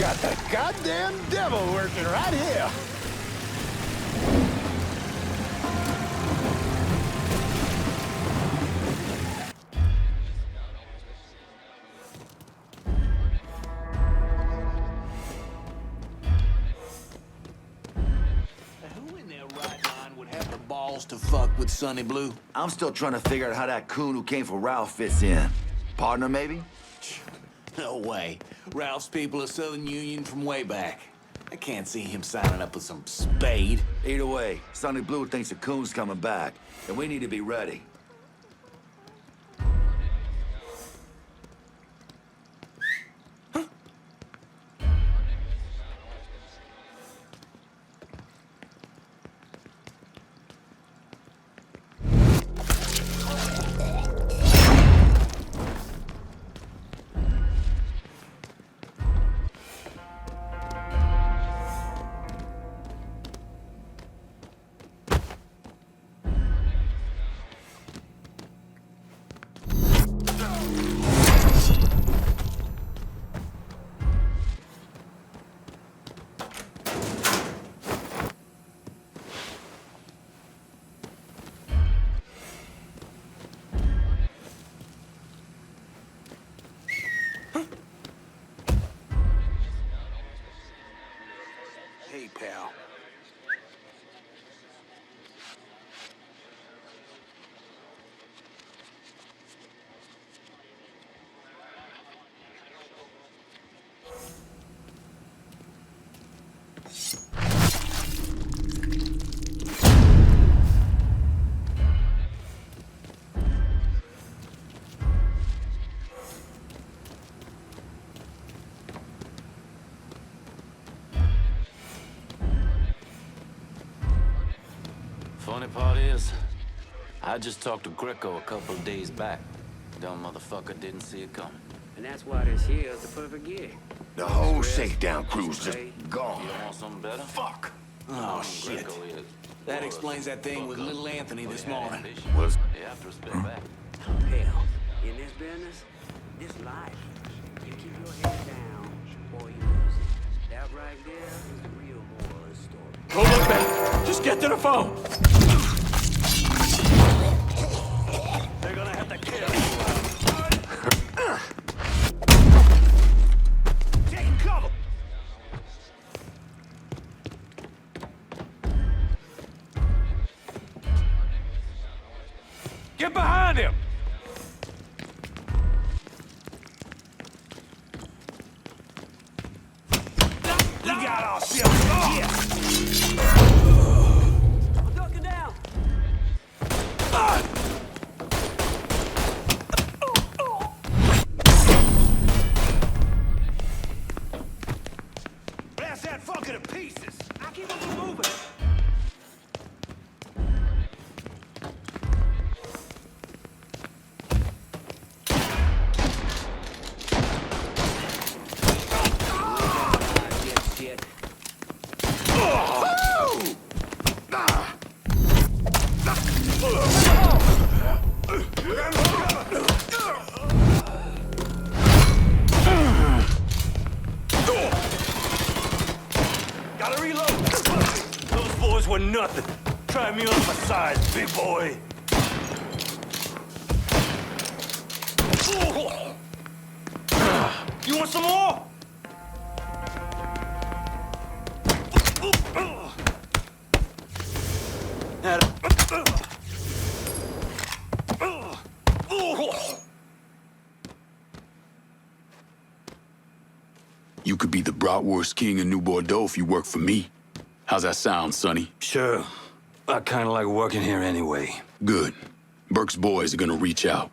got the goddamn devil working right here. Who in their right mind would have the balls to fuck with Sonny Blue? I'm still trying to figure out how that coon who came for Ralph fits in. Partner, maybe? No way. Ralph's people are Southern Union from way back. I can't see him signing up with some spade. Either way, Sonny Blue thinks the coon's coming back, and we need to be ready. Hey, pal. Funny part is, I just talked to Greco a couple of days back. Dumb motherfucker didn't see it coming. And that's why this here is the perfect gig. The whole shakedown crew's just gone. You want something better? Fuck. Oh, shit. Greco is. That explains that thing with little Anthony this morning. Was You have to respect back. Hell, in this business, this life, you keep your head down or you lose it. That right there is the real moral of the story. Don't look back. Just get to the phone. They're gonna have to kill you. Taking cover. Get behind him. We got ourselves. Yeah. I'm ducking down. Blast that fucker to pieces. I keep on moving. Shit. Gotta reload. Those boys were nothing. Try me on my size, big boy. You want some more? You could be the bratwurst king of New Bordeaux if you work for me. How's that sound, Sonny? Sure. I kinda like working here anyway. Good. Burke's boys are gonna reach out.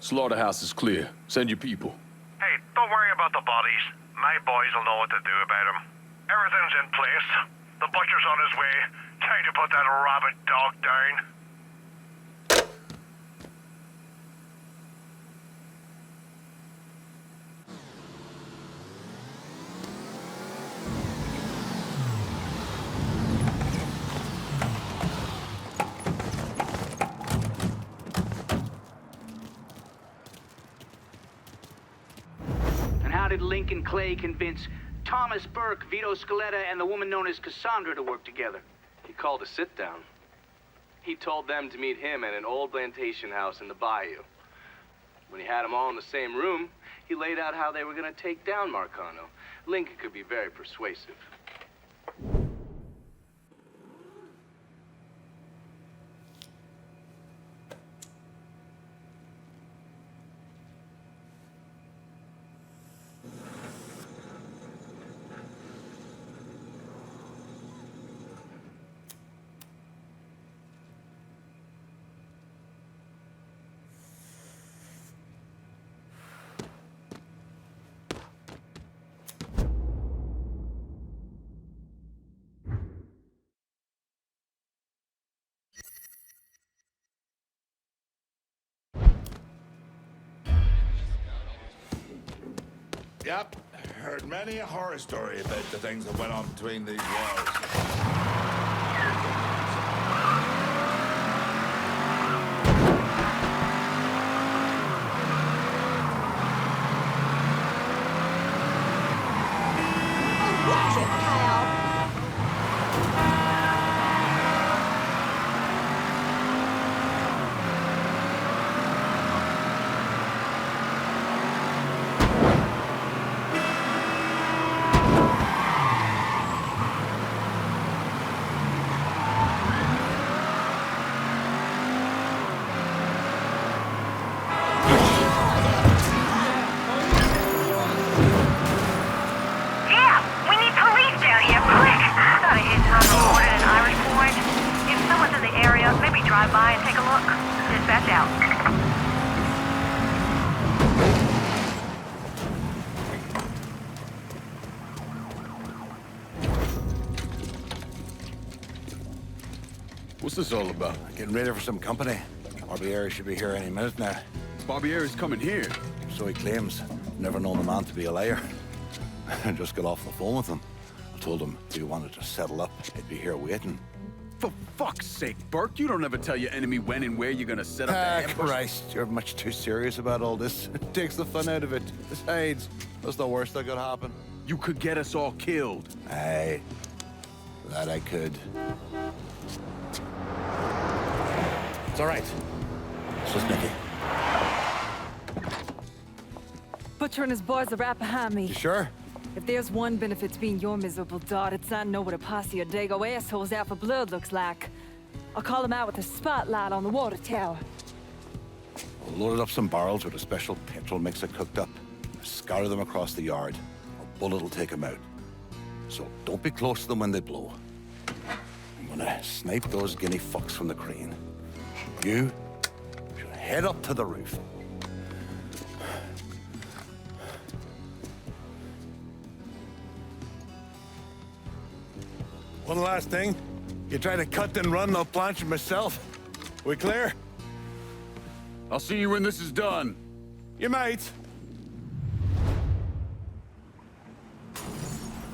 Slaughterhouse is clear. Send your people. Hey, don't worry about the bodies. My boys will know what to do about them. Everything's in place. The butcher's on his way. Time to put that rabbit dog down. And how did Lincoln Clay convince Thomas Burke, Vito Scaletta, and the woman known as Cassandra to work together? He called a sit-down. He told them to meet him at an old plantation house in the bayou. When he had them all in the same room, he laid out how they were going to take down Marcano. Lincoln could be very persuasive. Yep, heard many a horror story about the things that went on between these walls. Watch it, Kyle. Drive by and take a look. Dispatch out. What's this all about? Getting ready for some company. Barbieri should be here any minute now. Barbieri's coming here. So he claims. Never known the man to be a liar. I just got off the phone with him. I told him if he wanted to settle up, he'd be here waiting. For fuck's sake, Burke, you don't ever tell your enemy when and where you're gonna set up the ambush. Christ, you're much too serious about all this. It takes the fun out of it. Besides, that's the worst that could happen. You could get us all killed. Aye, that I could. It's all right. It's just Nicky. Butcher and his boys are right behind me. You sure? If there's one benefit to being your miserable dot, it's I know what a posse of Dago assholes out for blood looks like. I'll call them out with a spotlight on the water tower. We'll load up some barrels with a special petrol mixer cooked up. Scatter them across the yard. A bullet will take them out. So don't be close to them when they blow. I'm gonna snipe those guinea fucks from the crane. You should head up to the roof. One last thing. You try to cut and run, I'll planch it myself. We clear? I'll see you when this is done. You might.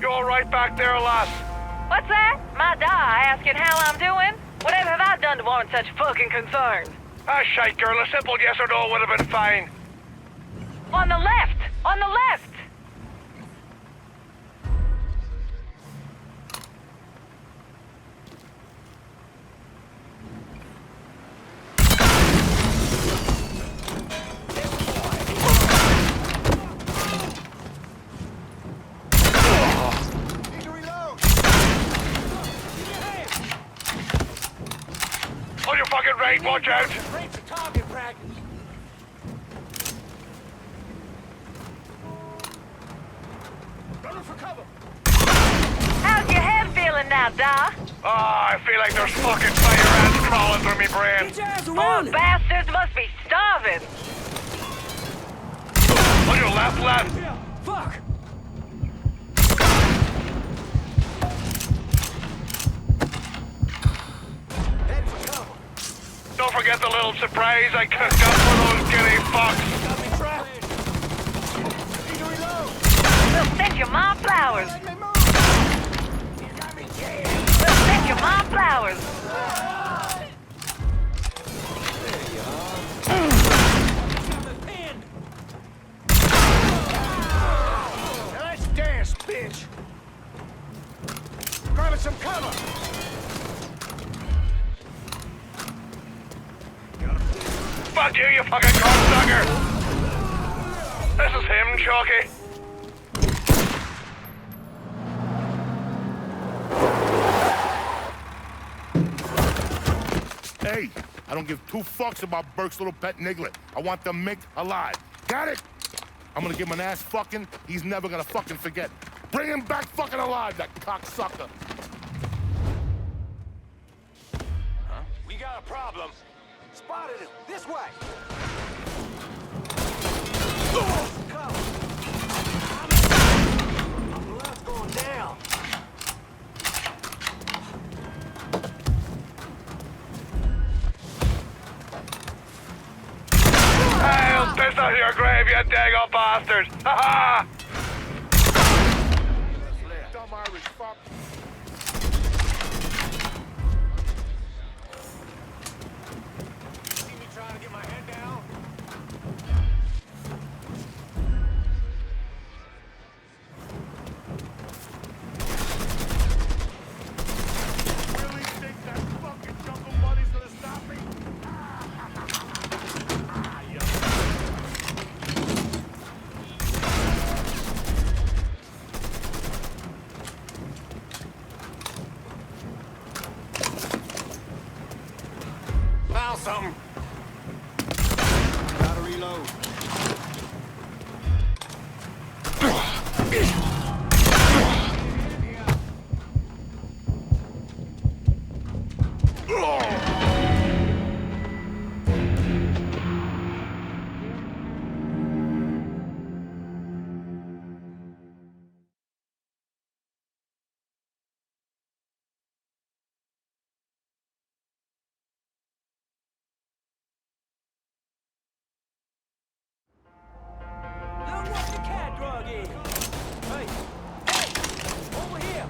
You all right back there, lass? What's that? My die asking how I'm doing? Whatever have I done to warrant such fucking concern? Ah, shite, girl. A simple yes or no would have been fine. On the left! On the left! On your fucking right, watch out! Target practice. Running for cover. How's your head feeling now, Da? Ah, I feel like there's fucking fire ants crawling through me brain. Poor bastards must be starving. On your left, lad. Fuck! forget the little surprise I cooked up for those guinea fucks. We'll send your mom flowers. We'll send your mom flowers. Now let's dance, bitch. Grabbing some cover. Fuck you, you fucking cocksucker! This is him, Chalky. Hey, I don't give two fucks about Burke's little pet Niglet. I want the Mick alive. Got it? I'm gonna give him an ass fucking he's never gonna fucking forget. Bring him back fucking alive, that cocksucker. Huh? We got a problem. Spotted him. This way. Blood's going down. I'll piss out your grave, you dago bastards! Ha ha! Dumb Irish fuck. See me trying to get my head down? Really think that fucking jungle buddy's gonna stop me? Found something. Gotta reload. Look what the cat drug is. Hey, over here.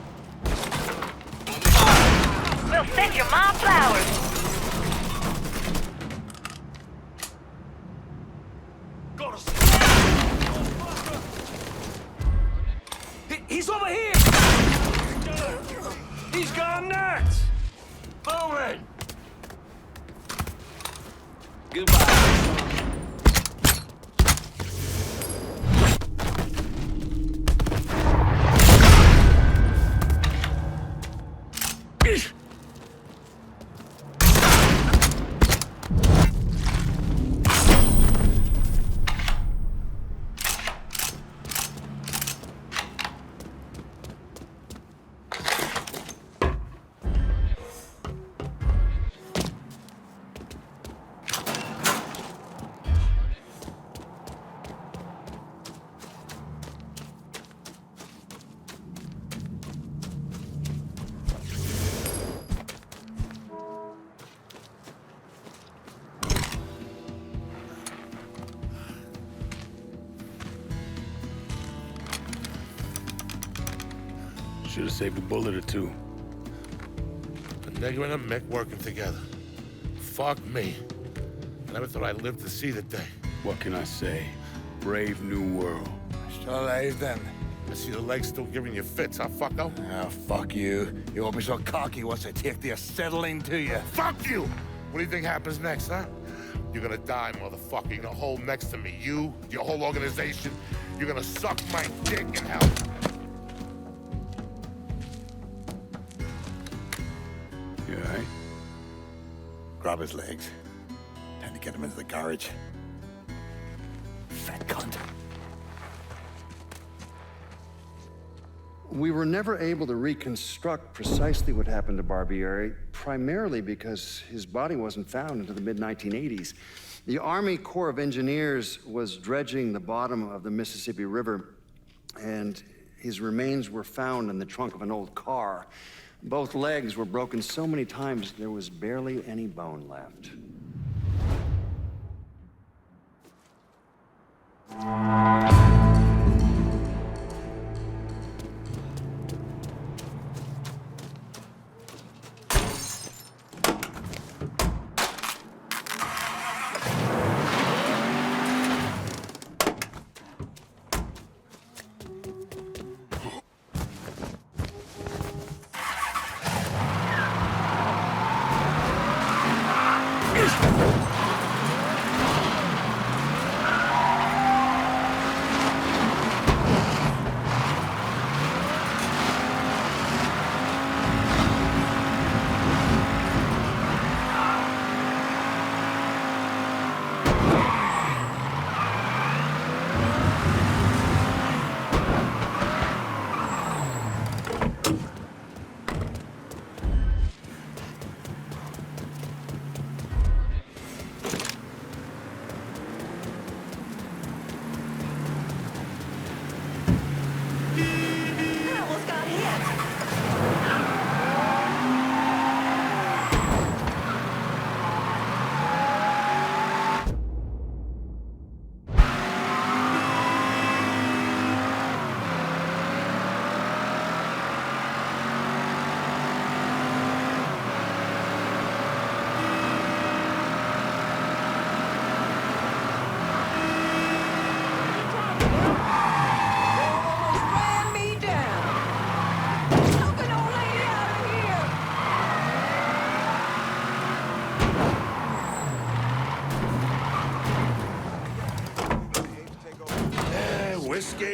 We'll send your mom flowers. Go to sleep. He's over here. He's gone nuts. Moving. Goodbye. Should have saved a bullet or two. The nigger and the Mick working together. Fuck me. I never thought I'd live to see the day. What can I say? Brave new world. Still alive then? I see the legs still giving you fits, huh, fucko? Ah, fuck you. You won't be so cocky once I take the acetylene to you. Fuck you! What do you think happens next, huh? You're gonna die, motherfucker. You're gonna hold next to me. You, your whole organization. You're gonna suck my dick in hell. You all right? Grab his legs. Time to get him into the garage. Fat cunt. We were never able to reconstruct precisely what happened to Barbieri, primarily because his body wasn't found until the mid-1980s. The Army Corps of Engineers was dredging the bottom of the Mississippi River, and his remains were found in the trunk of an old car. Both legs were broken so many times there was barely any bone left.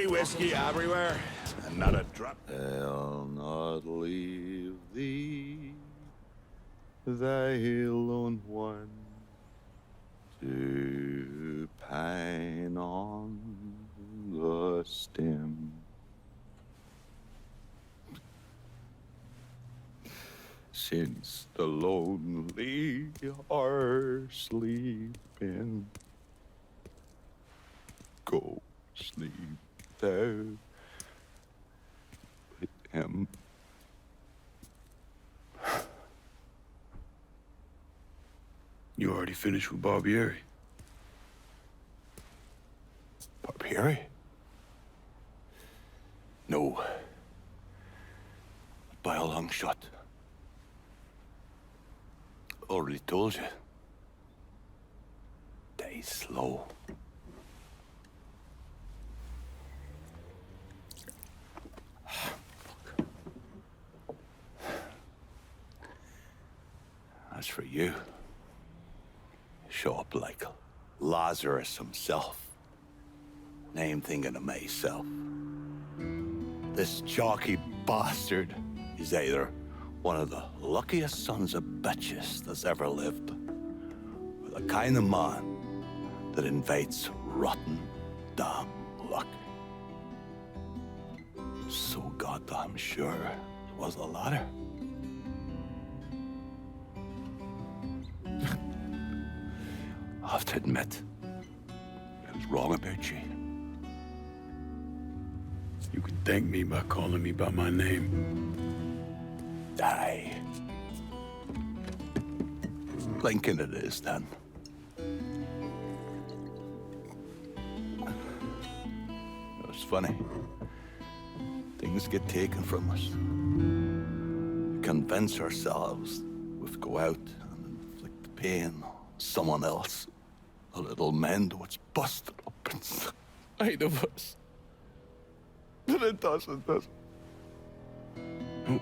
Whiskey everywhere, and not a drop. I'll not leave thee, thy lone one, to pine on the stem. Since the lonely are sleeping, go sleep there with him. You already finished with Barbieri? Barbieri? No. By a long shot. Already told you. Die slow. As for you, show up like Lazarus himself. Name thinking of myself. This jockey bastard is either one of the luckiest sons of bitches that's ever lived, or the kind of man that invites rotten damn luck. So goddamn sure it was the latter. I have to admit, I was wrong about you. You can thank me by calling me by my name. Die. Lincoln it is, then. It's funny. Things get taken from us. We convince ourselves we have to go out and inflict the pain on someone else. A little mend what's busted up inside of us. But it doesn't, does it?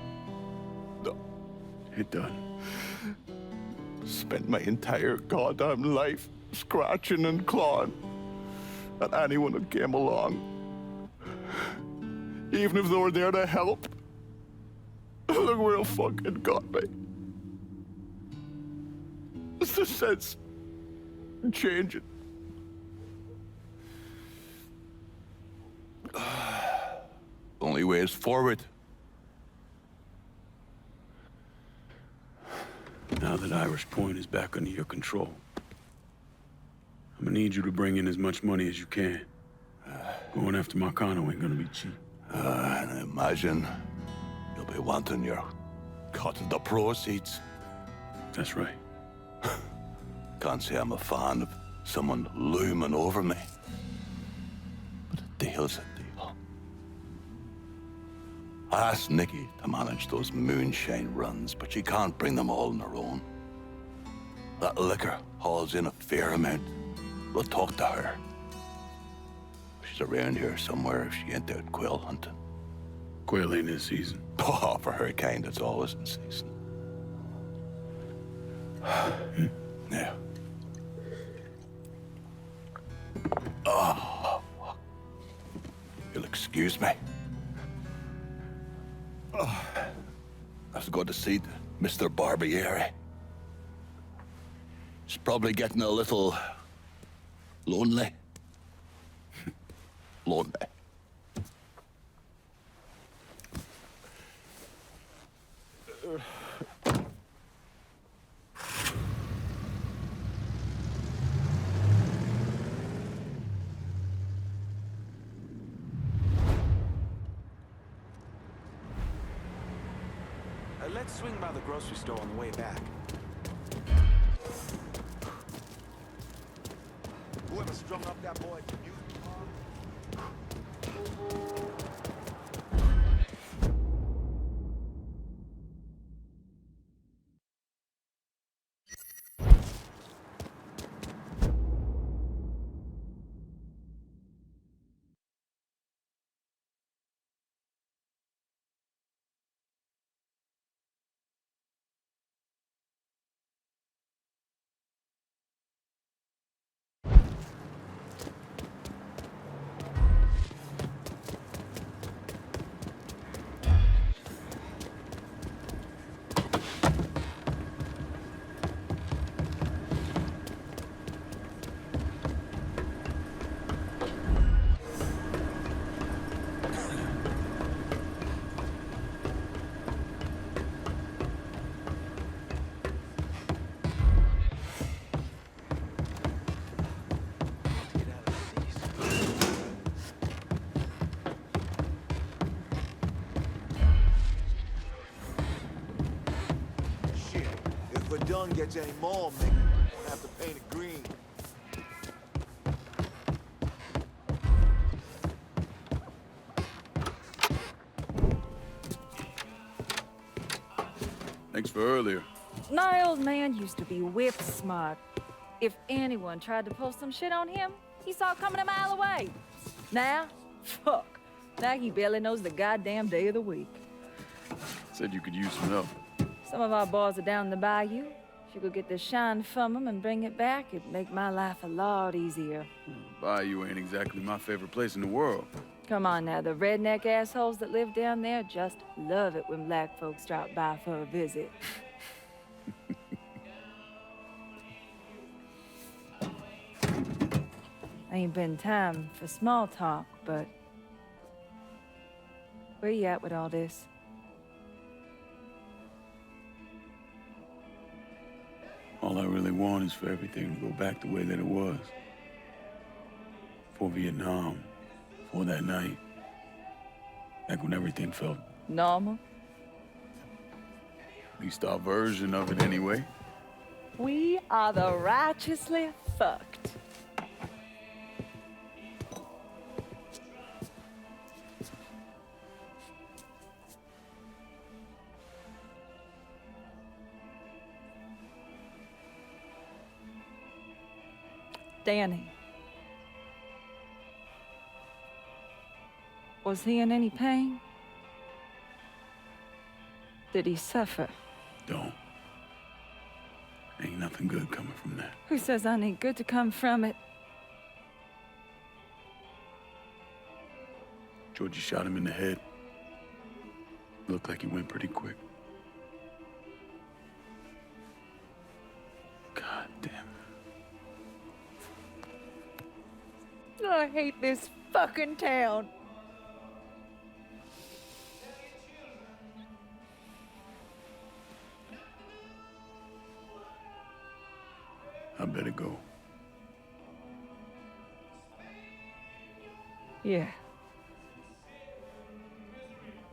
No. It done. Spent my entire goddamn life scratching and clawing at anyone who came along. Even if they were there to help. Look where it fucking got me. It's the sense changing. Only way is forward. Now that Irish Point is back under your control, I'm gonna need you to bring in as much money as you can. Going after Marcano ain't gonna be cheap. And I imagine you'll be wanting your cut of the proceeds. That's right. Can't say I'm a fan of someone looming over me. deal's a deal. I asked Nikki to manage those moonshine runs, but she can't bring them all on her own. That liquor hauls in a fair amount. We'll talk to her. She's around here somewhere if she ain't out quail hunting. Quail ain't in season. Oh, for her kind, it's always in season. Now. Oh, you'll excuse me. Oh, I was going to see Mr. Barbieri. He's probably getting a little lonely. Lonely. Let's swing by the grocery store on the way back. Whoever strung up that boy to music. Verdun gets any more, Mick, we'll have to paint it green. Thanks for earlier. My old man used to be whip smart. If anyone tried to pull some shit on him, he saw it coming a mile away. Now, fuck. Now he barely knows the goddamn day of the week. Said you could use some help. Some of our boys are down the bayou. If you could get the shine from them and bring it back, it'd make my life a lot easier. Bayou ain't exactly my favorite place in the world. Come on now, the redneck assholes that live down there just love it when black folks drop by for a visit. Ain't been time for small talk, but where you at with all this? All I really want is for everything to go back the way that it was. For Vietnam, for that night. Back when everything felt normal. At least our version of it anyway. We are the righteously fucked. Danny. Was he in any pain? Did he suffer? Don't. Ain't nothing good coming from that. Who says I need good to come from it? Georgie shot him in the head. Looked like he went pretty quick. God damn it. I hate this fucking town. I better go. Yeah.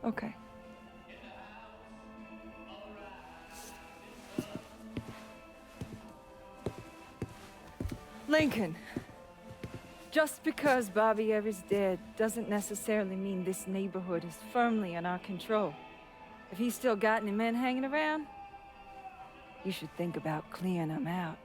Okay. Lincoln. Just because Barbiere's dead doesn't necessarily mean this neighborhood is firmly in our control. If he's still got any men hanging around, you should think about clearing them out.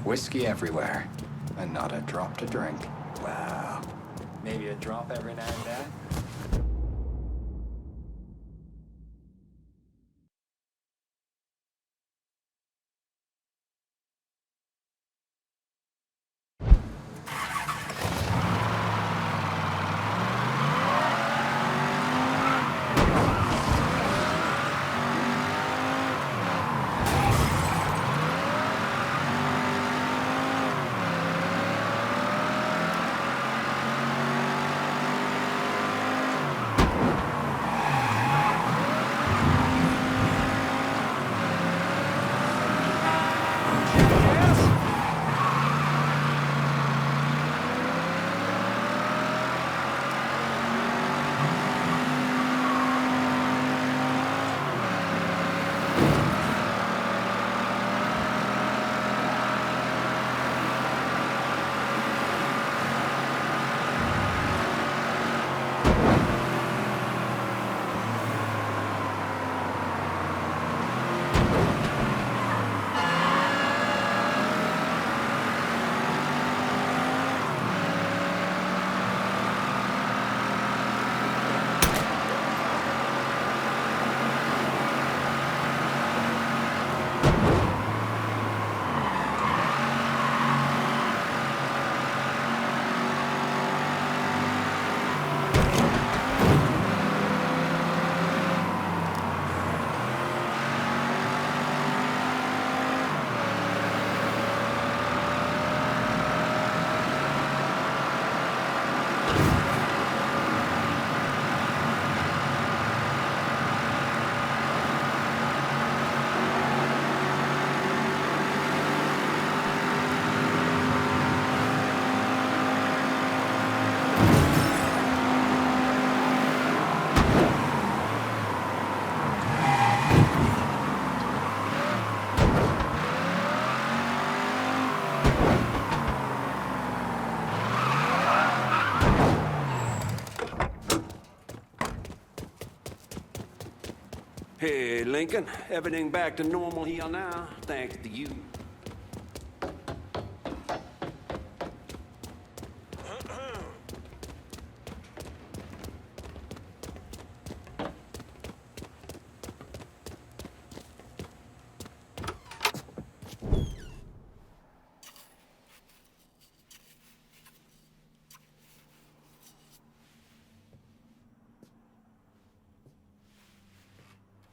Whiskey everywhere, and not a drop to drink. Wow. Maybe a drop every now and then? Hey, Lincoln. Everything back to normal here now, thanks to you.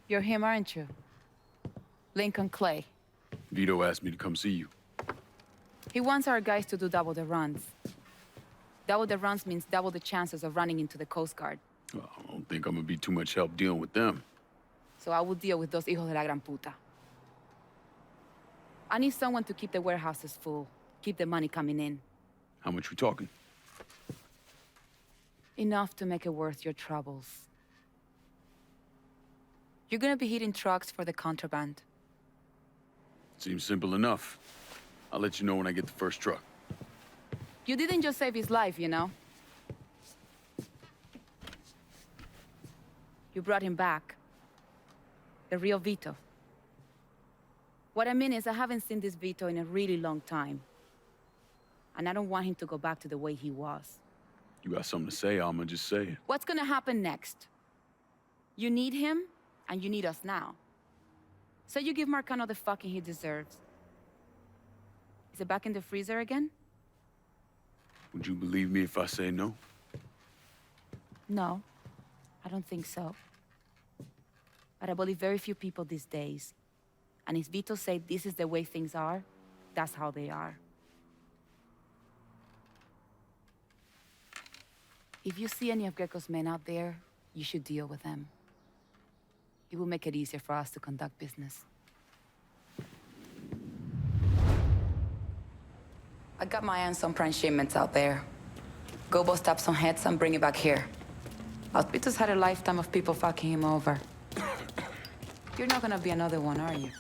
You're him, aren't you? Lincoln Clay. Vito asked me to come see you. He wants our guys to do double the runs. Double the runs means double the chances of running into the Coast Guard. Well, I don't think I'm gonna be too much help dealing with them. So I will deal with those hijos de la gran puta. I need someone to keep the warehouses full, keep the money coming in. How much we talking? Enough to make it worth your troubles. You're gonna be hitting trucks for the contraband. Seems simple enough. I'll let you know when I get the first truck. You didn't just save his life, you know? You brought him back. The real Vito. What I mean is, I haven't seen this Vito in a really long time. And I don't want him to go back to the way he was. You got something to say, I'ma just say it. What's gonna happen next? You need him, and you need us now. So you give Marcano the fucking he deserves. Is it back in the freezer again? Would you believe me if I say no? No, I don't think so. But I believe very few people these days. And if Vito said this is the way things are, that's how they are. If you see any of Greco's men out there, you should deal with them. It will make it easier for us to conduct business. I got my eye on some prime shipments out there. Go bust up some heads and bring it back here. Alpito's had a lifetime of people fucking him over. You're not gonna be another one, are you?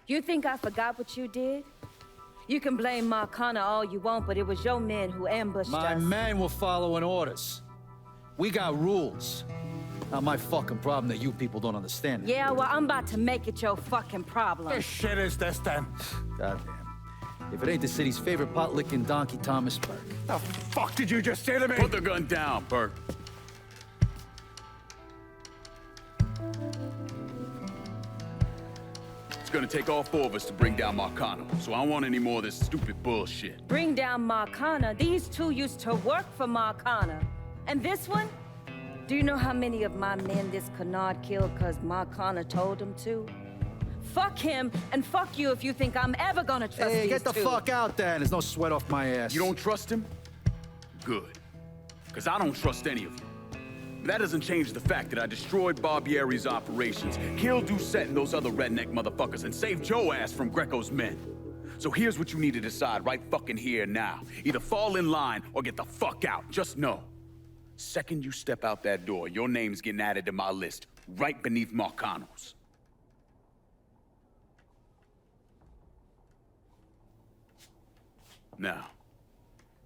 You think I forgot what you did? You can blame Marcana all you want, but it was your men who ambushed us. My men were following orders. We got rules. Not my fucking problem that you people don't understand it. Yeah, well, I'm about to make it your fucking problem. What shit is this, then? Goddamn. If it ain't the city's favorite pot-licking donkey, Thomas Burke. The fuck did you just say to me? Put the gun down, Burke. gonna take all four of us to bring down Marcano, so I don't want any more of this stupid bullshit. Bring down Marcana? These two used to work for Marcana. And this one? Do you know how many of my men this Canard killed because Marcana told him to? Fuck him, and fuck you if you think I'm ever gonna trust these two. Get the fuck out then. There's no sweat off my ass. You don't trust him? Good. Because I don't trust any of you. That doesn't change the fact that I destroyed Barbieri's operations, killed Doucette and those other redneck motherfuckers, and saved Joe ass from Greco's men. So here's what you need to decide right fucking here now. Either fall in line or get the fuck out. Just know. Second you step out that door, your name's getting added to my list, right beneath Marcano's. Now,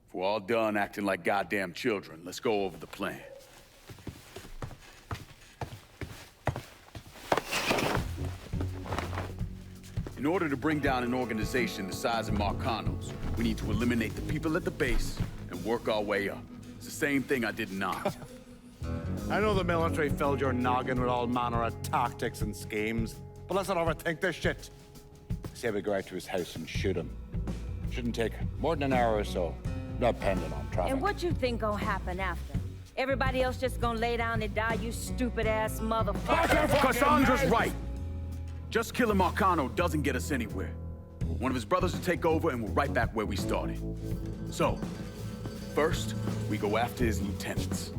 if we're all done acting like goddamn children, let's go over the plan. In order to bring down an organization the size of Marcano's, we need to eliminate the people at the base and work our way up. It's the same thing I did in Nam. I know the military filled your noggin with all manner of tactics and schemes, but let's not overthink this shit. Say we go out to his house and shoot him. Shouldn't take more than an hour or so, not depending on traffic. And what you think gonna happen after? Everybody else just gonna lay down and die, you stupid-ass motherfucker? Cassandra's right. Just killing Marcano doesn't get us anywhere. One of his brothers will take over and we're right back where we started. So, first, we go after his lieutenants.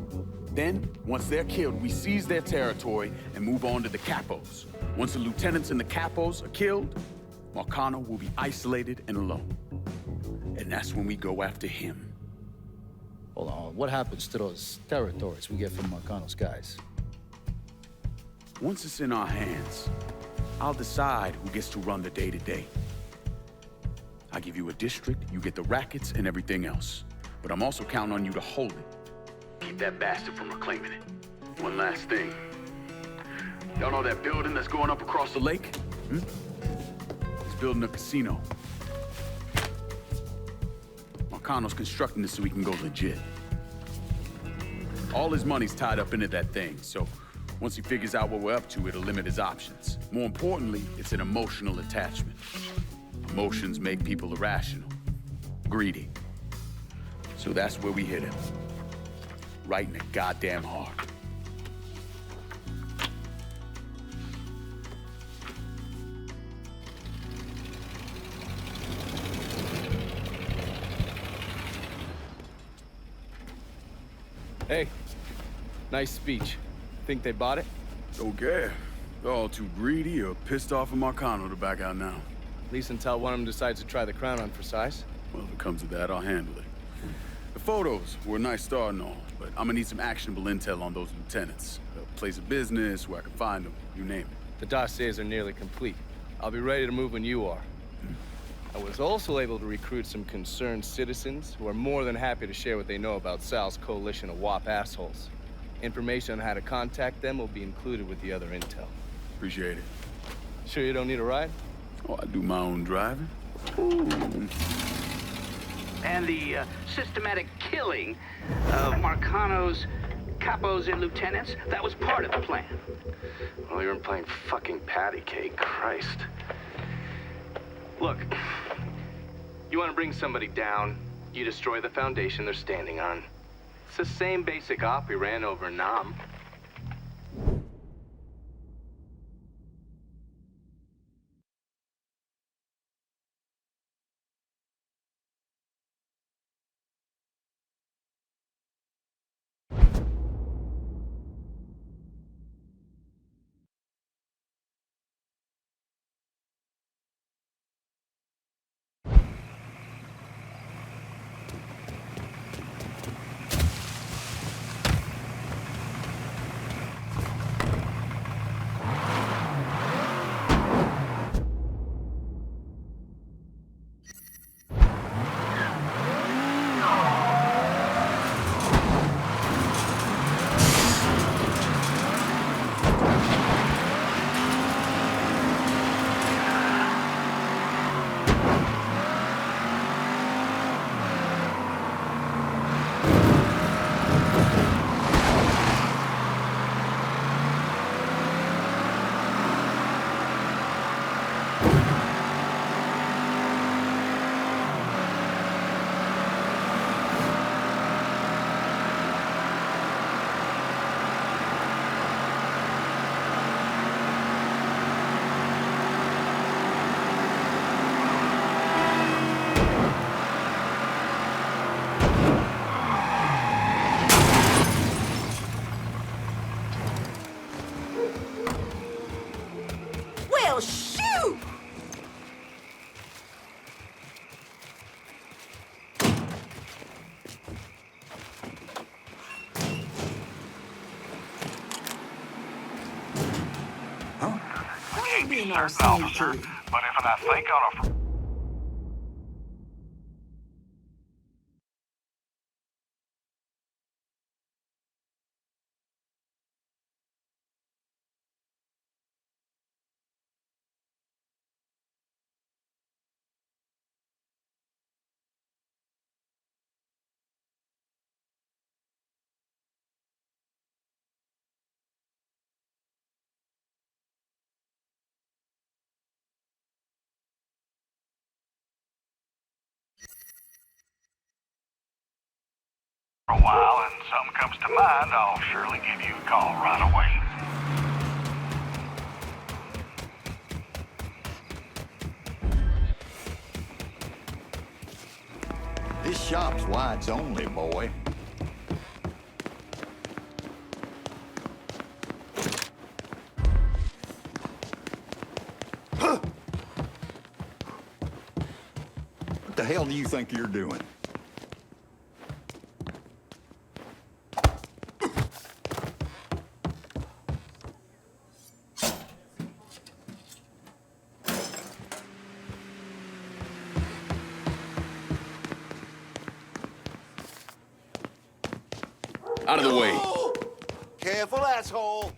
Then, once they're killed, we seize their territory and move on to the capos. Once the lieutenants and the capos are killed, Marcano will be isolated and alone. And that's when we go after him. Hold on, what happens to those territories we get from Marcano's guys? Once it's in our hands, I'll decide who gets to run the day-to-day. I give you a district, you get the rackets and everything else. But I'm also counting on you to hold it. Keep that bastard from reclaiming it. One last thing. Y'all know that building that's going up across the lake? He's building a casino. Marcano's constructing this so we can go legit. All his money's tied up into that thing, so once he figures out what we're up to, it'll limit his options. More importantly, it's an emotional attachment. Emotions make people irrational, greedy. So that's where we hit him. Right in the goddamn heart. Hey, nice speech. Think they bought it? Okay. They're all too greedy or pissed off at Marcano to back out now. At least until one of them decides to try the crown on Precise. Well, if it comes to that, I'll handle it. The photos were a nice start and all, but I'm gonna need some actionable intel on those lieutenants. A place of business, where I can find them, you name it. The dossiers are nearly complete. I'll be ready to move when you are. I was also able to recruit some concerned citizens who are more than happy to share what they know about Sal's coalition of WAP assholes. Information on how to contact them will be included with the other intel. Appreciate it. Sure you don't need a ride? Oh, I do my own driving. And the systematic killing of Marcano's capos and lieutenants, that was part of the plan. Well, you're playing fucking patty cake, Christ. Look, you want to bring somebody down, you destroy the foundation they're standing on. It's the same basic op we ran over Nam. Oh, shoot! Can't be certain, officer, but if I think on a... For a while, and something comes to mind, I'll surely give you a call right away. This shop's whites only, boy. What the hell do you think you're doing? Out of the way. Careful, asshole.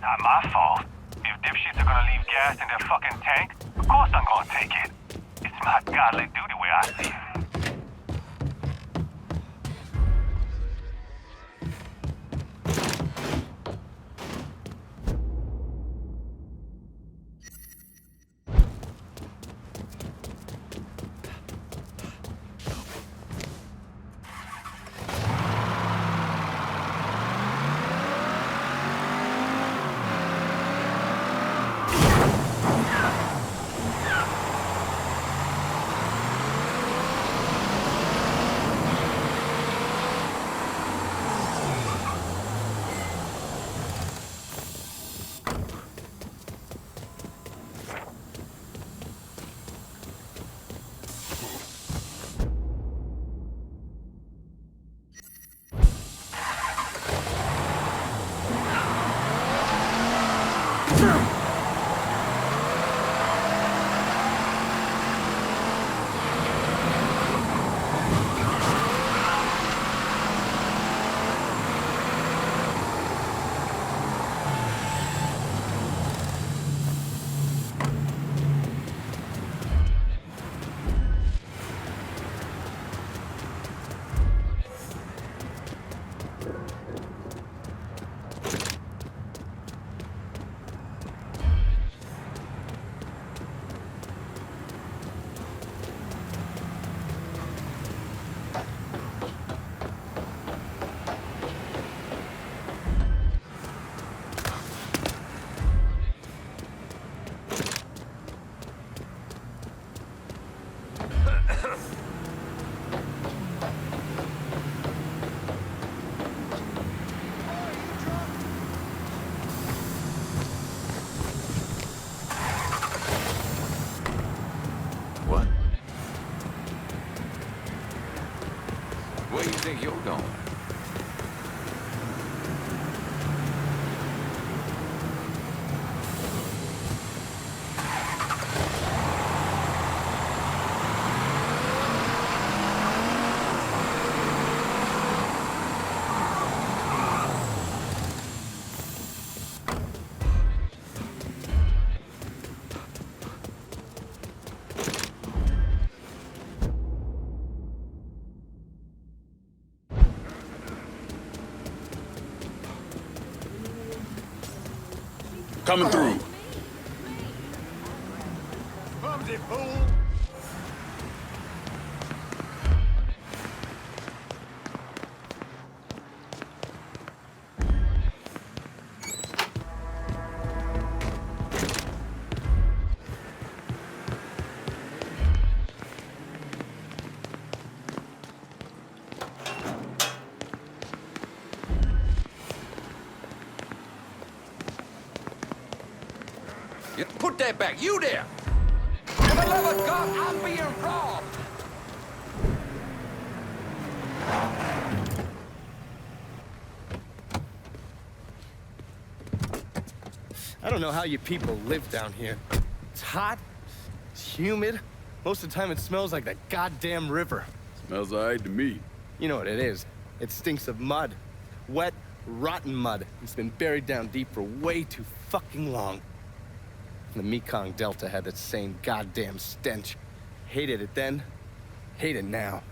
Not my fault. If dipshits are gonna leave gas in their fucking tank, of course I'm gonna take it. It's my godly duty where I see it. Where do you think you're going? Coming through. Clumsy fool! Put that back, you there! For the love of God, I'm being robbed! I don't know how you people live down here. It's hot, it's humid. Most of the time it smells like that goddamn river. Smells all right to me. You know what it is. It stinks of mud. Wet, rotten mud. It's been buried down deep for way too fucking long. The Mekong Delta had that same goddamn stench. Hated it then, hate it now.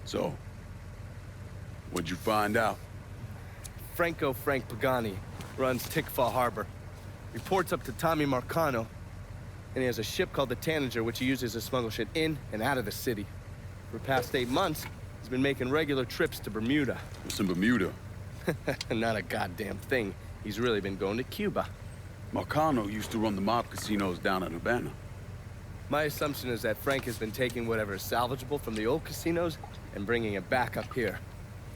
So, what'd you find out? Frank Pagani runs Tikfa Harbor. Reports up to Tommy Marcano, and he has a ship called the Tanager, which he uses to smuggle shit in and out of the city. For the past 8 months, he's been making regular trips to Bermuda. What's in Bermuda? Not a goddamn thing. He's really been going to Cuba. Marcano used to run the mob casinos down in Havana. My assumption is that Frank has been taking whatever is salvageable from the old casinos and bringing it back up here.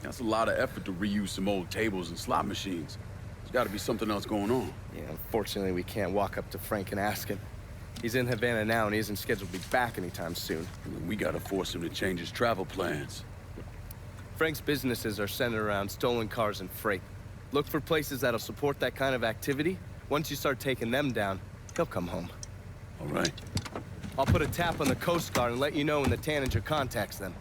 That's a lot of effort to reuse some old tables and slot machines. There's got to be something else going on. Yeah, unfortunately, we can't walk up to Frank and ask him. He's in Havana now, and he isn't scheduled to be back anytime soon. We gotta force him to change his travel plans. Frank's businesses are centered around stolen cars and freight. Look for places that'll support that kind of activity. Once you start taking them down, he'll come home. All right. I'll put a tap on the Coast Guard and let you know when the Tanager contacts them.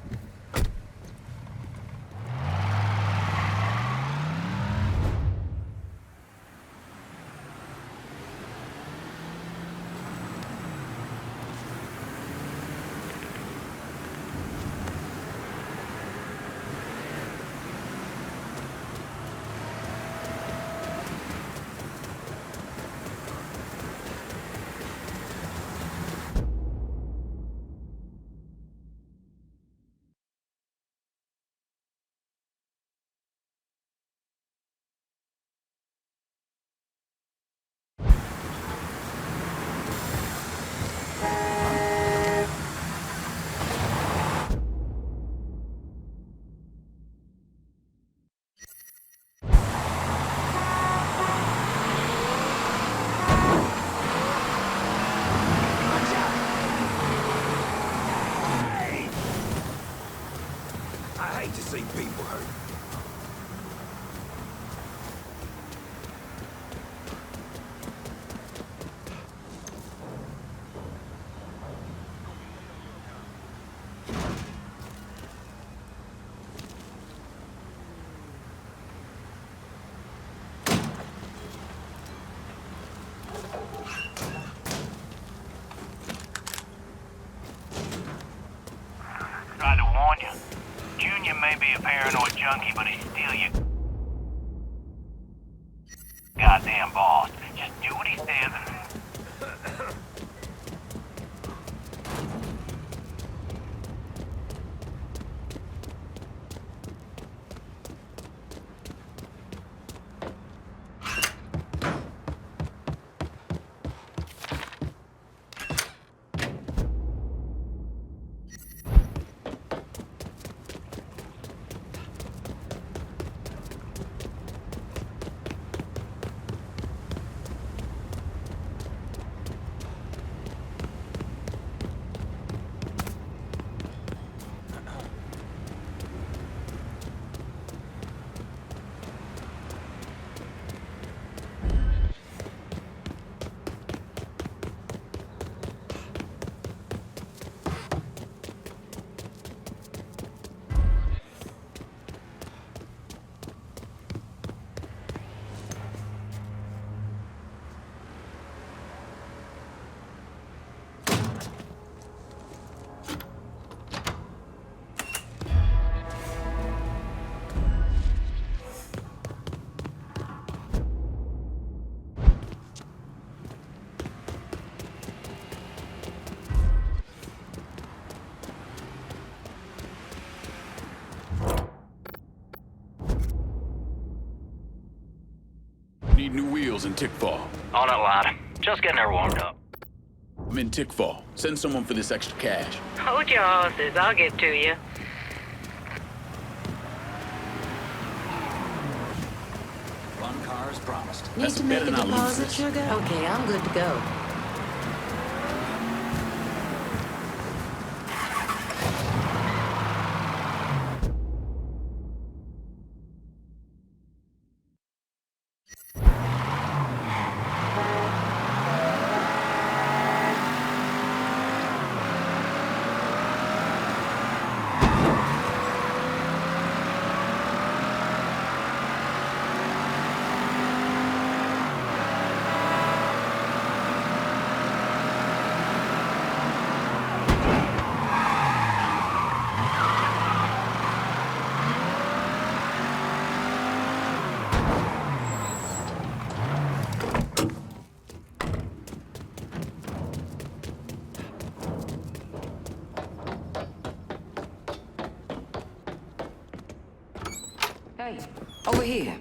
junkie, but he's still your goddamn boss. Just do what he says and... Need new wheels in Tickfall. On it, lad. Just getting her warmed up. I'm in Tickfall. Send someone for this extra cash. Hold your horses, I'll get to you. One car as promised. Need to make a deposit, sugar? Okay, I'm good to go. Hey, over here.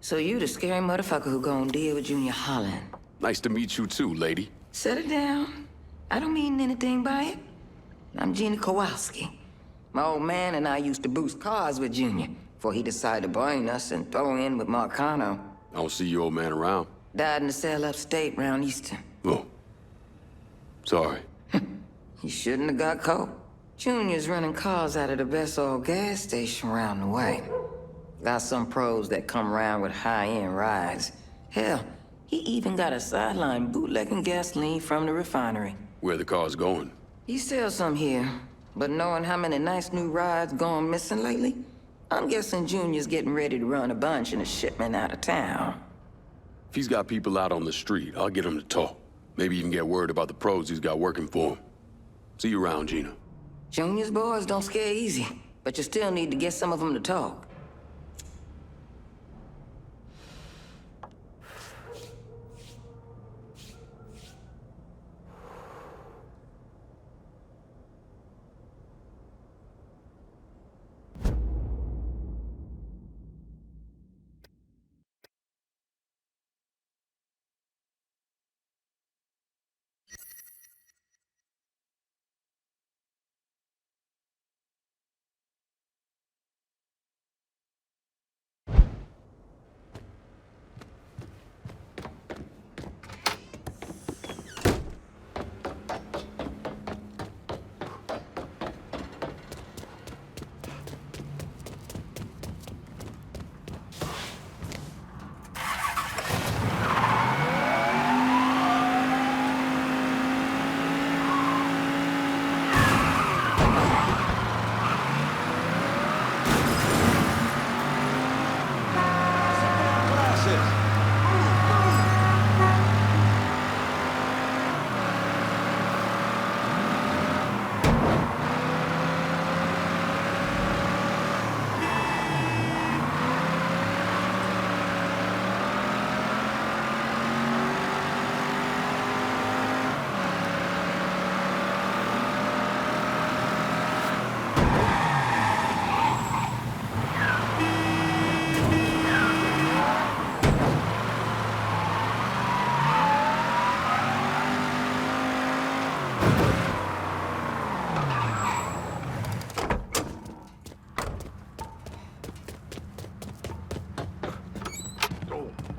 So you the scary motherfucker who gonna deal with Junior Holland. Nice to meet you too, lady. Set it down. I don't mean anything by it. I'm Gina Kowalski. My old man and I used to boost cars with Junior before he decided to burn us and throw in with Marcano. I don't see your old man around. Died in a cell upstate round Easton. Oh. Sorry. He shouldn't have got caught. Junior's running cars out of the best old gas station around the way. Got some pros that come around with high-end rides. Hell, he even got a sideline bootlegging gasoline from the refinery. Where the car's going? He sells some here, but knowing how many nice new rides gone missing lately, I'm guessing Junior's getting ready to run a bunch in a shipment out of town. If he's got people out on the street, I'll get him to talk. Maybe even get word about the pros he's got working for him. See you around, Gina. Junior's boys don't scare easy, but you still need to get some of them to talk.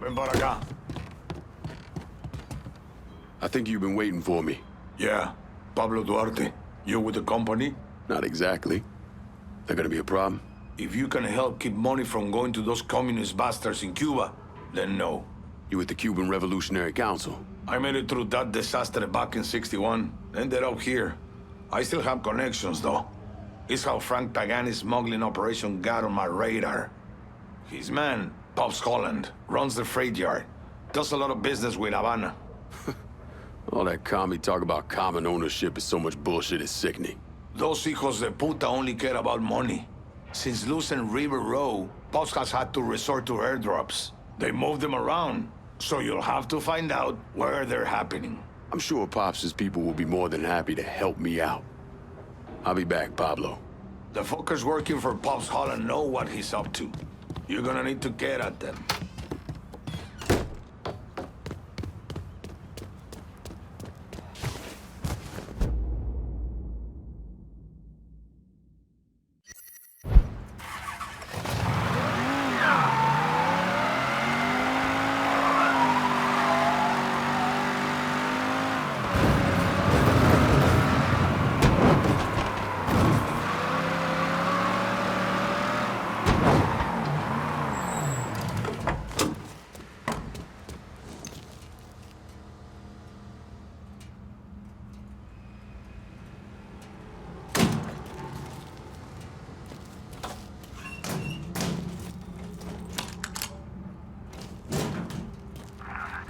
ven para acá. I think you've been waiting for me. Yeah. Pablo Duarte, you with the company? Not exactly. That gonna be a problem? If you can help keep money from going to those communist bastards in Cuba, then no. You with the Cuban Revolutionary Council? I made it through that disaster back in '61. Ended up here. I still have connections, though. It's how Frank Pagani's smuggling operation got on my radar. His man, Pops Holland, runs the freight yard. Does a lot of business with Havana. All that commie talk about common ownership is so much bullshit, it's sickening. Those hijos de puta only care about money. Since losing River Row, Pops has had to resort to airdrops. They move them around, so you'll have to find out where they're happening. I'm sure Pops' people will be more than happy to help me out. I'll be back, Pablo. The fuckers working for Pops Holland know what he's up to. You're gonna need to get at them.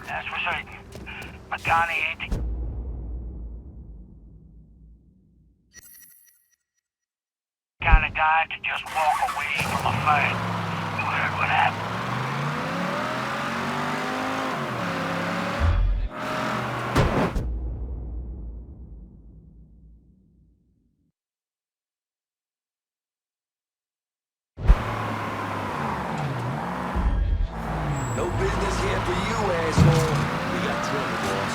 That's for certain. Pagani ain't the kind of guy to just walk away from a fight. You heard what happened. No business here for you, asshole. We got trouble, boss.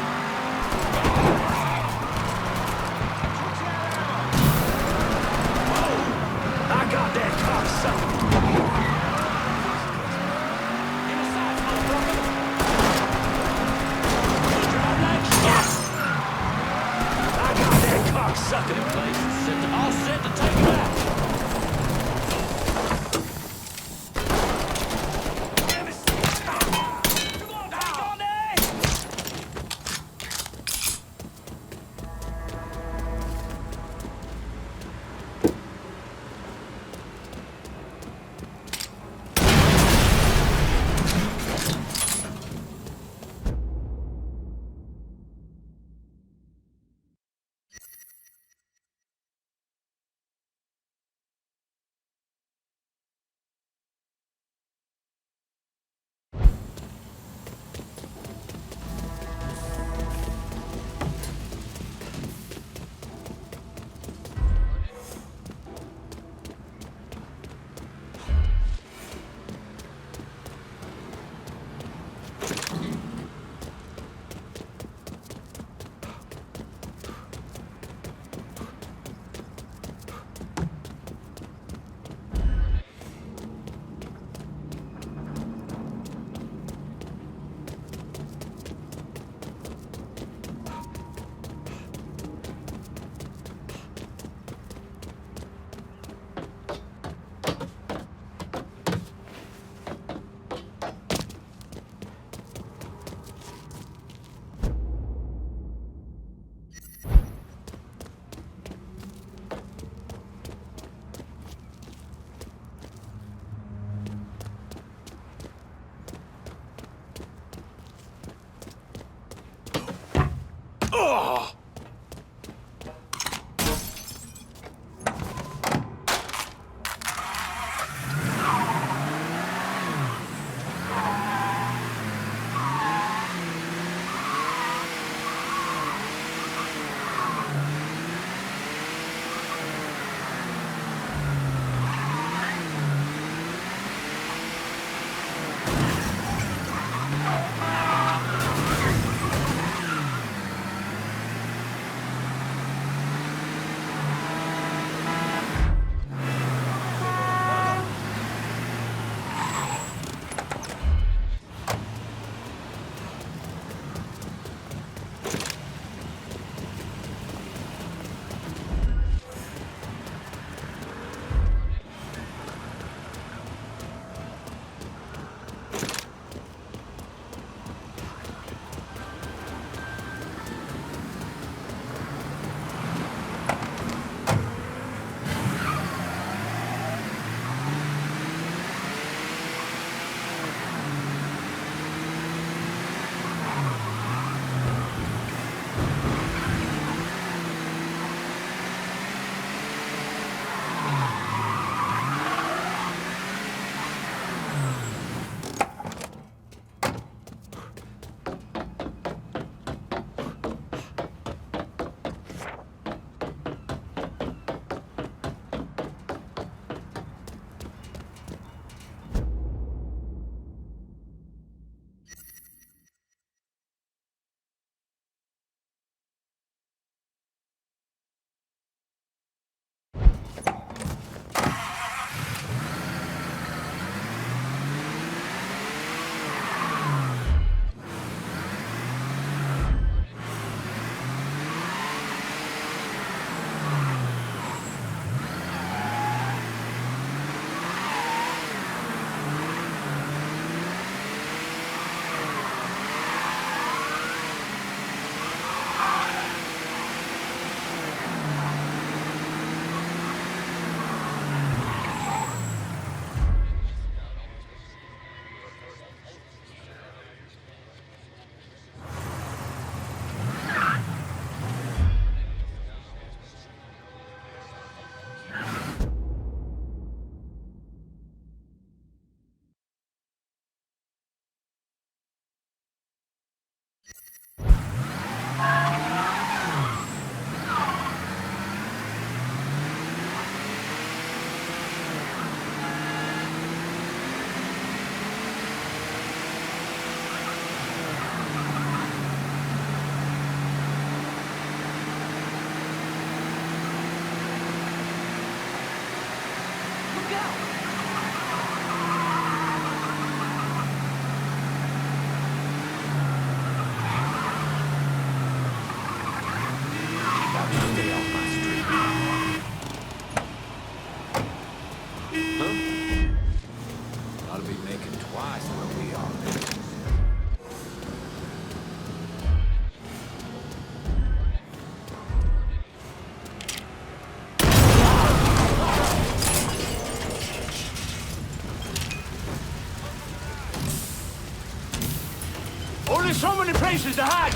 there's so many places to hide.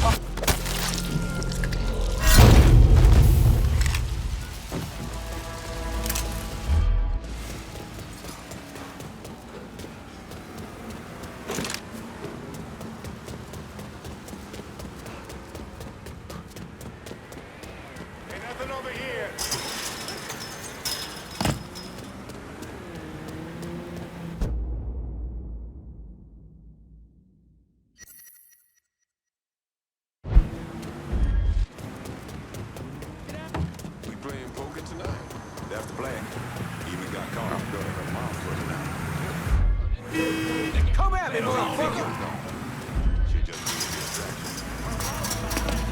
Ain't nothing over here. We playing poker tonight? That's the plan. Even got caught off guard her mom's looking out. Come at me, motherfucker! She just needs the distraction.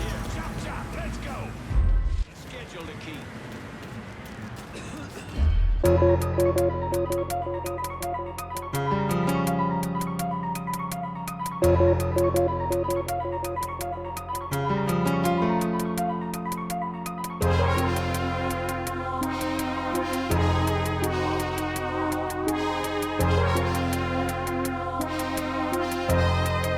Here, chop, chop, let's go. Schedule the key.